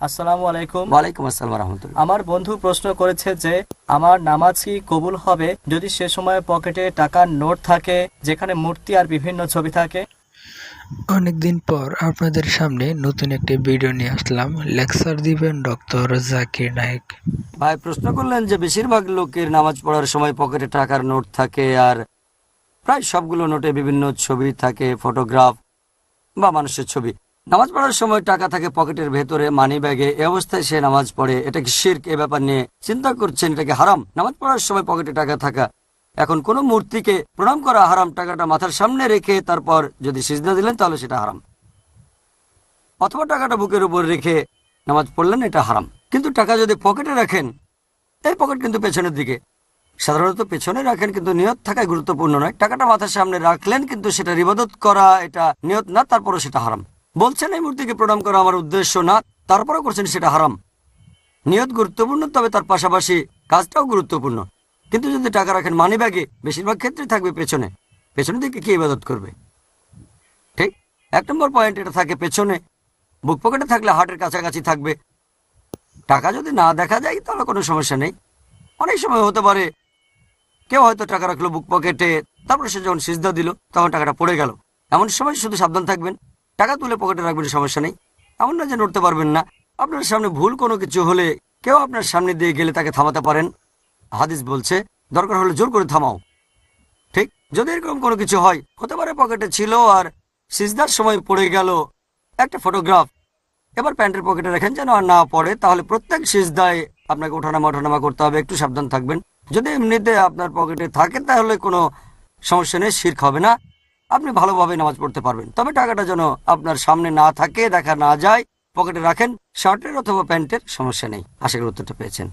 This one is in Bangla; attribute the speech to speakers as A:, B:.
A: আসসালামু আলাইকুম।
B: ওয়ালাইকুম আসসালাম রহমতুল্লাহ।
A: আমার বন্ধু প্রশ্ন করেছে যে আমার নামাজ কি কবুল হবে যদি সে সময় পকেটে টাকার নোট থাকে যেখানে মূর্তি আর বিভিন্ন ছবি থাকে?
C: অনেকদিন পর আপনাদের সামনে নতুন একটি ভিডিও নিয়ে আসলাম। লেকচার দিবেন ডক্টর জাকির নায়েক।
B: ভাই প্রশ্ন করলেন যে বেশিরভাগ লোকের নামাজ পড়ার সময় পকেটে টাকার নোট থাকে, আর প্রায় সবগুলো নোটে বিভিন্ন ছবি থাকে, ফটোগ্রাফ বা মানুষের ছবি। নামাজ পড়ার সময় টাকা থাকে পকেটের ভেতরে, মানি ব্যাগে, এ অবস্থায় সে নামাজ পড়ে, এটা কি শিরক? এ ব্যাপার নিয়ে চিন্তা করছেন, এটা কি হারাম নামাজ পড়ার সময় পকেটে টাকা থাকা? এখন কোনো মূর্তিকে প্রণাম করা হারাম, টাকাটা মাথার সামনে রেখে তারপর যদি সিজদা দিলেন তাহলে সেটা হারাম, অথবা টাকাটা বুকের উপর রেখে নামাজ পড়লেন, এটা হারাম। কিন্তু টাকা যদি পকেটে রাখেন, এই পকেট কিন্তু পেছনের দিকে, সাধারণত পেছনে রাখেন, কিন্তু নিয়ত থাকাই গুরুত্বপূর্ণ নয়। টাকাটা মাথার সামনে রাখলেন কিন্তু সেটা ইবাদত করা, এটা নিয়ত না, তারপরও সেটা হারাম। বলছেন এই মূর্তিকে প্রণাম করা আমার উদ্দেশ্য না, তারপরেও করছেন, সেটা হারাম। নিয়ত গুরুত্বপূর্ণ, তবে তার পাশাপাশি কাজটাও গুরুত্বপূর্ণ। কিন্তু যদি টাকা রাখেন মানি ব্যাগে, বেশিরভাগ ক্ষেত্রে থাকবে পেছনে, পেছনের দিকে কি ইবাদত করবে? ঠিক। 1 নম্বর পয়েন্ট, এটা থাকে পেছনে। বুক পকেটে থাকলে হার্টের কাছাকাছি থাকবে। টাকা যদি না দেখা যায় তাহলে কোনো সমস্যা নেই। অনেক সময় হতে পারে কেউ হয়তো টাকা রাখলো বুক পকেটে, তারপরে সে যখন সিজদা দিল তখন টাকাটা পড়ে গেল। এমন সময় শুধু সাবধান থাকবেন, টাকা তুলে পকেটে রাখবেন, সমস্যা নেই। এমন না যে নড়তে পারবেন না। আপনার সামনে ভুল কোনো কিছু হলে কেউ আপনার সামনে দিয়ে গেলে তাকে থামাতে পারেন। হাদিস বলছে দরকার হলে জোর করে থামাও। ঠিক। যদি এরকম কোনো কিছু হয়, হতে পারে পকেটে ছিল আর সিজদার সময় পড়ে গেল একটা ফটোগ্রাফ, এবার প্যান্টের পকেটে রাখেন যেন আর না পড়ে, তাহলে প্রত্যেক সিজদায় আপনাকে ওঠানামা করতে হবে, একটু সাবধান থাকবেন। যদি এমনিতে আপনার পকেটে থাকে তাহলে কোনো সমস্যা নেই, শিরক হবে না, আপনি ভালোভাবে নামাজ পড়তে পারবেন। তবে টাকাটা যেন আপনার সামনে না থাকে, দেখা না যায়, পকেটে রাখেন, শার্টের অথবা প্যান্টের, সমস্যা নেই। আশা করি উত্তরটা পেয়েছেন।